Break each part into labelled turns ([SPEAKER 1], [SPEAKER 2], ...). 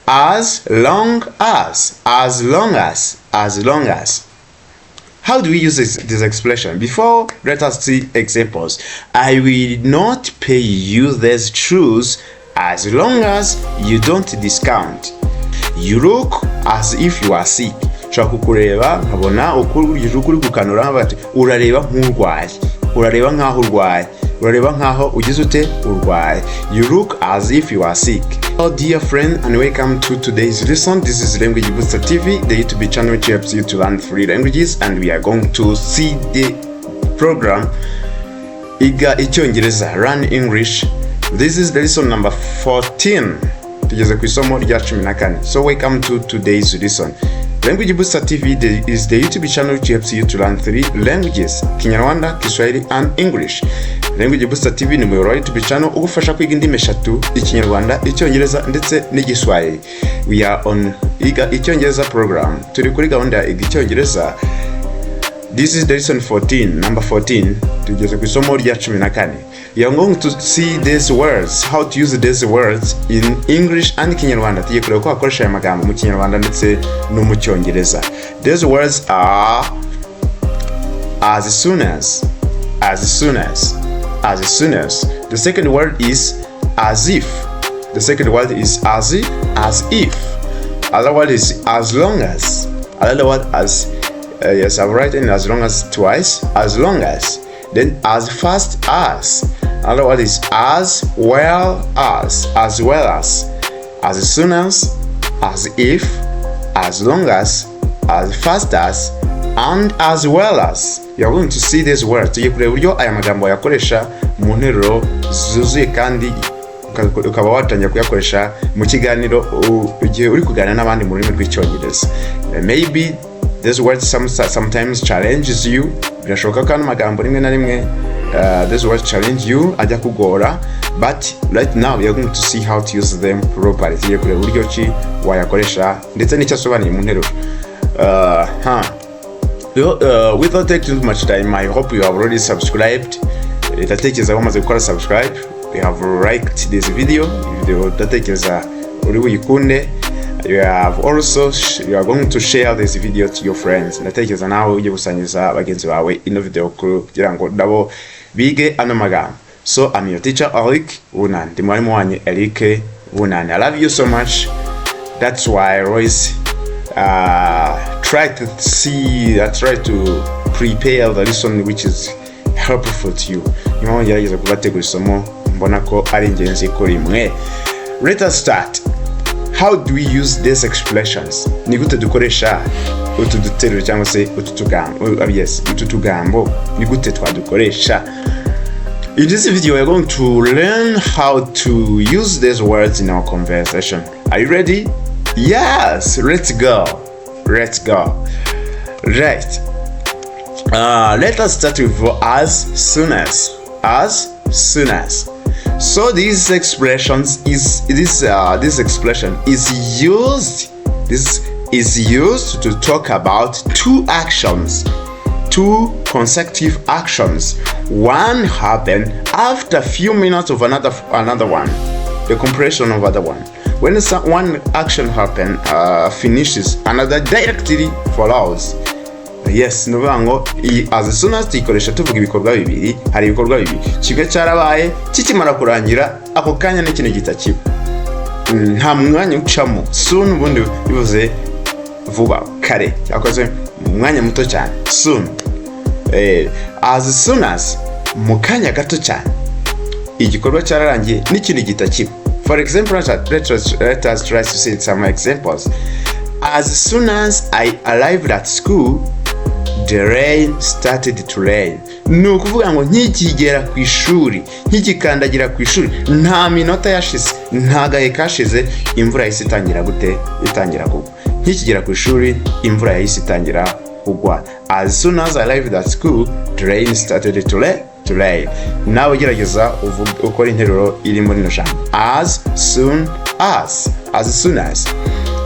[SPEAKER 1] as long as, as long as, as long as. How do we use this expression? Before, let us see examples. I will not pay you these shoes as long as you don't discount. You look as if you are sick. Shaka kukureba nkabona ukuri kukanura bati urareba nk'urwaye, urareba nkaho urwaye, urareba nkaho ugize ute urwaye. You look as if you are sick. Hello dear friend, and welcome to today's lesson. This is Language Booster TV, the YouTube channel which helps you to learn free languages, and we are going to see the program IGA ICYONGEREZA Learn English. This is the lesson number 14. Tugeze ku isomo rya 14. So welcome to today's lesson. Language Booster TV is the YouTube channel which helps you to learn 3 languages: Kinyarwanda, Kiswahili and English. Language Booster TV ni muyoboro wa YouTube channel ugufasha kwiga indimi eshatu: Ikinyarwanda, Icyongereza ndetse n'Igiswahili. We are on IGA ICYONGEREZA program. Turi kuri gahunda ya IGA ICYONGEREZA. This is the lesson 14, number 14. Tugeze ku isomo rya 14. You are going to see these words, how to use these words in English and Kinyarwanda. Tugiye kureba ko wakoresha aya magambo mu Kinyarwanda ndetse no mu Cyongereza. These words are as soon as, as soon as, as soon as. The second word is as if. The second word is as if, as if. Other word is as long as. Another word as yes, I've written as long as twice. As long as. Then as fast as. Another word is as well as soon as if, as long as fast as, and as well as. You're going to see this word. Tugiye kureba uburyo aya magambo yakoresha mu nteruro zuzuye kandi ukaba watangira kuyakoresha mu kiganiro ugiye uri kuganira n'abandi mu rurimi rw'Icyongereza. Maybe this word sometimes challenges you. Birashoboka ko amagambo rimwe na rimwe this word challenge you ajya kugora, but right now we are going to see how to use them properly. Tugiye kureba uburyo ki wayakoresha ndetse n'icyo asobanuye mu nteruro. Without taking too much time, I hope you have already subscribed. Ndatekereza wamaze gukora subscribe. You have liked this video. Ndatekereza uri buyikunde. You are going to share this video to your friends. Ndatekereza nawe ujye gusangiza bagenzi bawe ino video kugira ngo nabo bige ano magambo. So I'm your teacher Eric Bunani. Ndi mwalimu wanyu Eric Bunani. I love you so much. That's why I always try to prepare the lesson which is helpful to you. Nyuma ngerageza kubategura isomo mbona ko ari ingenzi kuri mwe. Let us start. How do we use these expressions? Ni gute dukoresha utu duteruro cyangwa se utu tugambo? Yes, utu tugambo ni gute twadukoresha? In this video we are going to learn how to use these words in our conversation. Are you ready? Yes, let's go. Let's go. Right. Let us start with as soon as. As soon as. So this expression is used to talk about two actions, two consecutive actions. One happen after a few minutes of another one, the compression of other one. When one action finishes, another directly follows. Yes, nuvango as soon as tuyikoresha tuvuga ibikorwa bibiri, hari ibikorwa bibiri. Kimwe cyarabaye kikimara kurangira ako kanya n'ikintu gitakiba. Nta mwanya ucamo. Soon ubundi bivuze vuba, kare. Cyakoze mwanya muto cyane. Soon. As soon as mu kanya gato cyane. Igikorwa cyararangiye n'ikintu gitakiba. For example, let us try to see some examples. As soon as I arrived at school, the rain started to rain. Ni ukuvuga ngo nkikigera ku ishuri, nkikikandagira ku ishuri, nta minota yashize, nta gahe kashize, imvura yahise itangira kugwa. Nkikigera ku ishuri, imvura yahise itangira kugwa. As soon as I arrived at school, the rain started to rain. Nawe gerageza ukora interuro iri muri no jambo. As soon as. As soon as.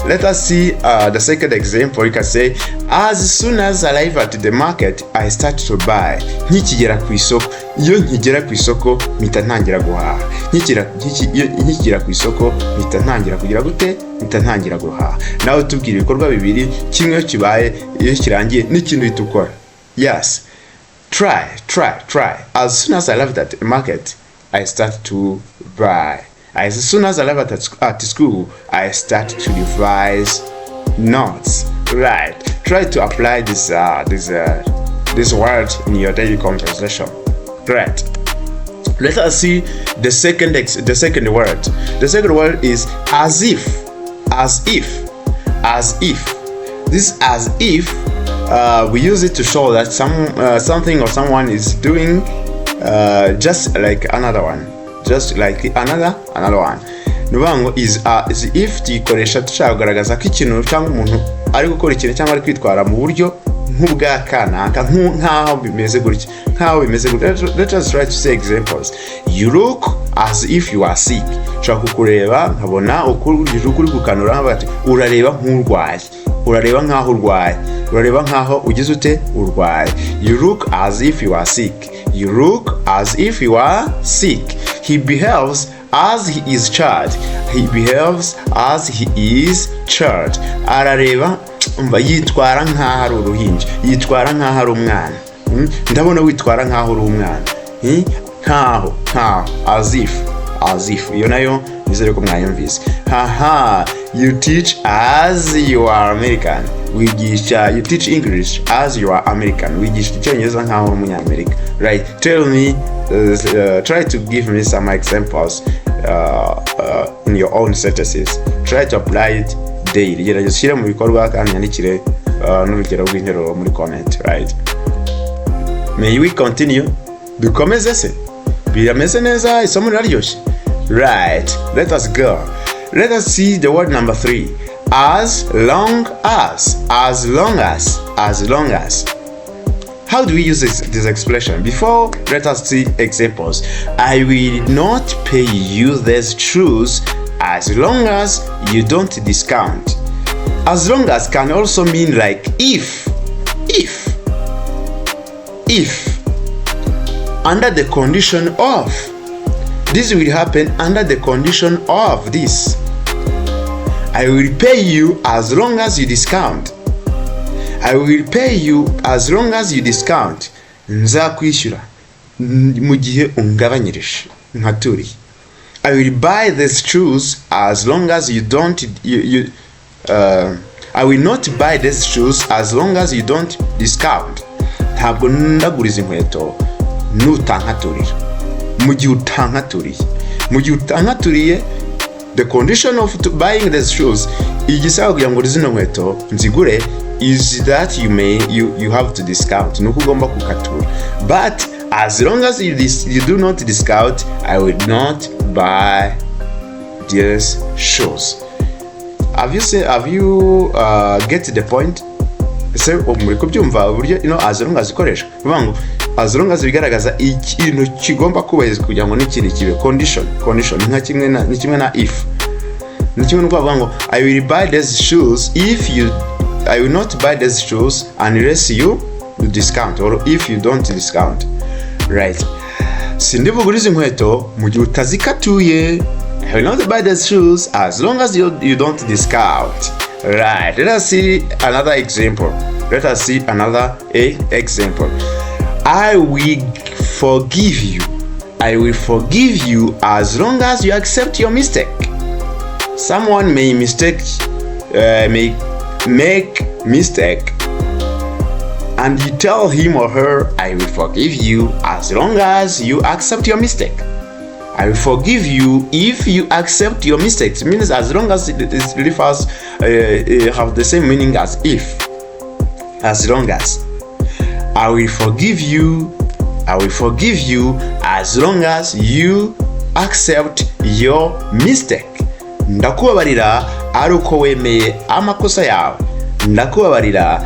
[SPEAKER 1] Let us see the second example. You can say, as soon as I arrive at the market, I start to buy. Nkikigera ku isoko, iyo nkigera ku isoko mpita ntangira guhaha, nkigera ku isoko mpita ntangira kugira gute, mpita ntangira guhaha. Nawe tubwira ibikorwa bibiri, kimwe iyo kibaye, iyo kirangiye n'ikindi uhita ukora. Yes, try. As soon as I left at the market, I start to buy. As soon as I left at school, I start to revise notes. Right, try to apply this word in your daily conversation. Great. Let us see the second word. The second word is as if. This as if, we use it to show that something or someone is doing just like another one. Nubango is if tuyikoresha dushaka kugaragaza ko ikintu cyangwa umuntu ari gukora ikintu cyangwa ari kwitwara mu buryo nk'ubwa kanaka, nk'aho bimeze gutya. Let us try to say examples. You look as if you are sick. Shaka kukureba nkabona ukuri gukanura nk'abati urareba nk'urwaye, urareba nk'aho urwaye, urareba nk'aho ugize ute urwaye. You look as if you are sick. You look as if you are sick. He behaves as he is charged. He behaves as he is charged. Arareba yitwara nk'aho ari uruhinja, yitwara nk'aho ari umwana. Ndabona witwara nk'aho uri umwana. Nk'aho as if. Iyo nayo nizere ko mwayumvise. You teach as you are American. You teach English as you are American. Wigisha icyongereza nk'aho uri umunyamerika. Right, tell me, try to give me some examples in your own sentences. Try to apply it daily. Gerageza ushyire mu bikorwa kandi yandikire n'urugero rw'interuro muri comment. Right, may we continue? Dukomeze se, birameze neza, isomo riraryoshye. Right, let us go. Let us see the word number 3. As long as. How do we use this expression? Before, let us see examples. I will not pay you these shoes as long as you don't discount. As long as can also mean like if. Under the condition of. This will happen under the condition of this. I will pay you as long as you discount. I will pay you as long as you discount. Nzakwishyura mu gihe ungabanyirije nkaturi. I will buy these shoes as long as you don't I will not buy these shoes as long as you don't discount. Ntabwo ndaguriza inkweto nutankaturira. Mu gihe utankaturiye, the condition of buying these shoes igisaba kugira ngo zino nkweto nzigure is that you have to discount. Nuko ugomba kukatura. But as long as you do not discount, I will not buy these shoes. Have you get the point? Se muri kubyumva uburyo as long as ikoresha. Bivuga as long as bigaragaza ikintu kigomba kubahirizwa kugira ngo n'ikindi kibe condition nka kimwe na if. Ni kimwe n'ukuvuga ngo I will buy these shoes I will not buy these shoes unless you discount or if you don't discount. Right. Sindivuguriza inkweto mu gihe utazikatuye. I will not buy these shoes as long as you don't discount. Right. Let us see another example. I will forgive you. I will forgive you as long as you accept your mistake. Someone may make mistake, and you tell him or her, I will forgive you as long as you accept your mistake. I will forgive you if you accept your mistakes. It means as long as it refers have the same meaning as if. As long as. I will forgive you as long as you accept your mistake. Ndakubabarira ari uko wemeye amakosa yawe. Ndakubabarira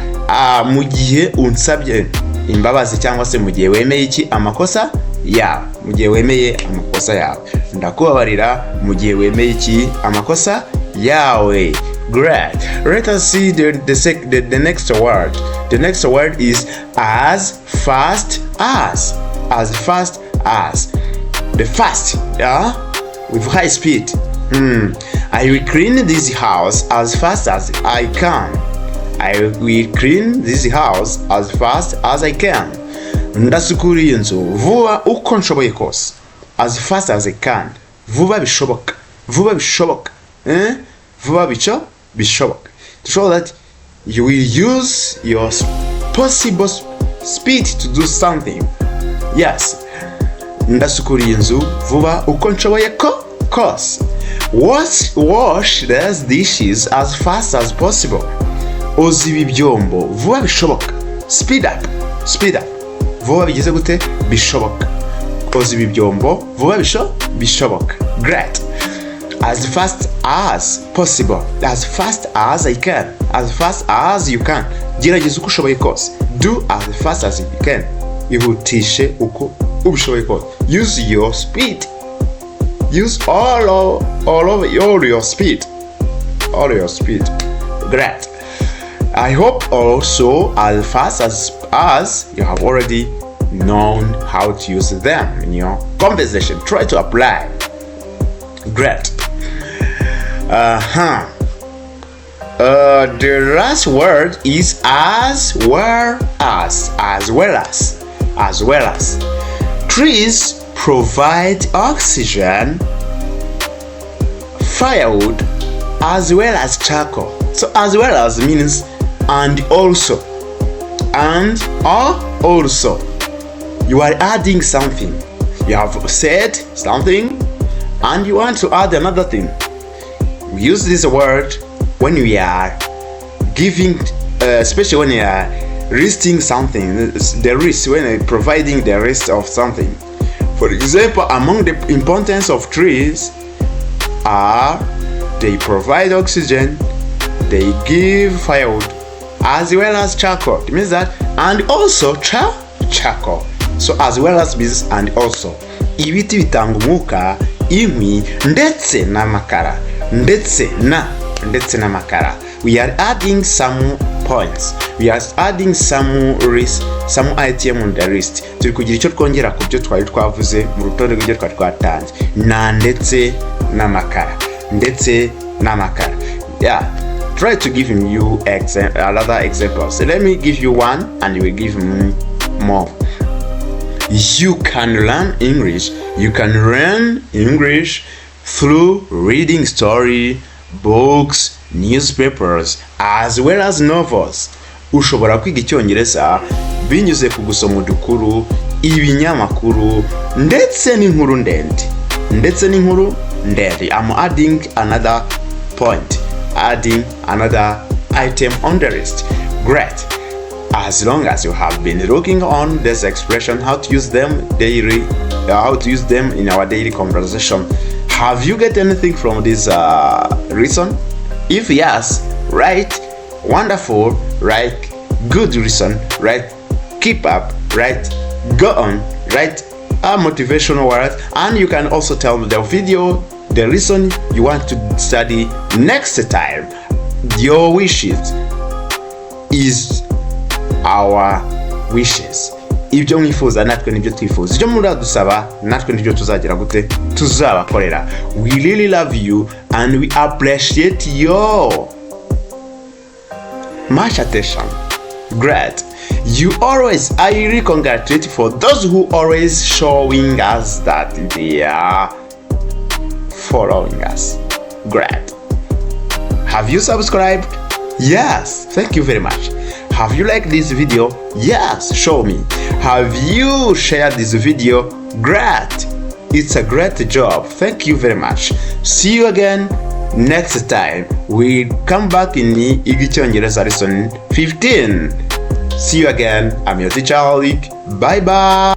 [SPEAKER 1] mu gihe unsabye imbabazi cyangwa se mu gihe wemeye iki amakosa yawe. Mu gihe wemeye amakosa yawe. Ndakubabarira mu gihe wemeye iki amakosa yawe. Great. Let us see the next word. The next word is as fast as. As fast as. The fast, with high speed. I will clean this house as fast as I can. I will clean this house as fast as I can. Ndasukura iyi nzu vuba uko nshoboye kose. As fast as I can. Vuba bishoboka. Vuba bishoboka. Vuba bishoboka. To show that you will use your possible speed to do something. Yes. Ndasukura iyi nzu vuba uko nshoboye kose. Wash these dishes as fast as possible. Oza ibi byombo vuba bishoboka. Speed up. Vuba bigeze gute? Bishoboka. Oza ibi byombo vuba bishoboka. Great. As fast as possible. As fast as I can. As fast as you can. Gerageza uko ushoboye kose. Do as fast as you can. Ihutishe uko ubishoboye kose. Use your speed. Use all your speed. All your speed. Great. I hope also as fast as you have already known how to use them in your conversation. Try to apply. Great. The last word is as well as. Trees provide oxygen, firewood, as well as charcoal. So as well as means and also. And or also. You are adding something. You have said something and you want to add another thing. We use this word when we are giving, especially when you are listing something, the risk, when you're providing the risk of something. For example, among the importance of trees are they provide oxygen, they give firewood, as well as charcoal. It means that, and also charcoal. So as well as means and also. Ibiti bitanga umwuka, inkwi, ndetse n'amakara. Ndetse na makara. We are adding some points. We are adding some risk, some item on the list. Turi kugira icyo twongera ku byo twari twavuze mu rutonde rw'ibyo twari twatanze. Na ndetse n'amakara. Yeah. Try to give you another example. So let me give you one and you will give me more. You can learn English. You can learn English through reading story, books, newspapers, as well as novels. Ushobora kwiga icyongereza binyuze ku gusoma udukuru, ibinyamakuru, ndetse n'inkuru ndende. I'm adding another point, adding another item on the list. Great. As long as you have been looking on this expression, how to use them daily, how to use them in our daily conversation. Have you get anything from this reason? If yes, write wonderful, write good reason, write keep up, write go on, write a motivational word, and you can also tell the video the reason you want to study next time. Your wishes is our wishes. Ibyo mwifuza natwe nibyo twifuza. Ibyo muradusaba natwe nibyo tuzagera gute tuzabakorera. We really love you and we appreciate your much attention. Great. I really congratulate for those who always showing us that they are following us. Great. Have you subscribed? Yes. Thank you very much. Have you liked this video? Yes, show me. Have you shared this video? Great. It's a great job. Thank you very much. See you again next time. We'll come back in IGA ICYONGEREZA lesson 15. See you again. I'm your teacher, Bye bye.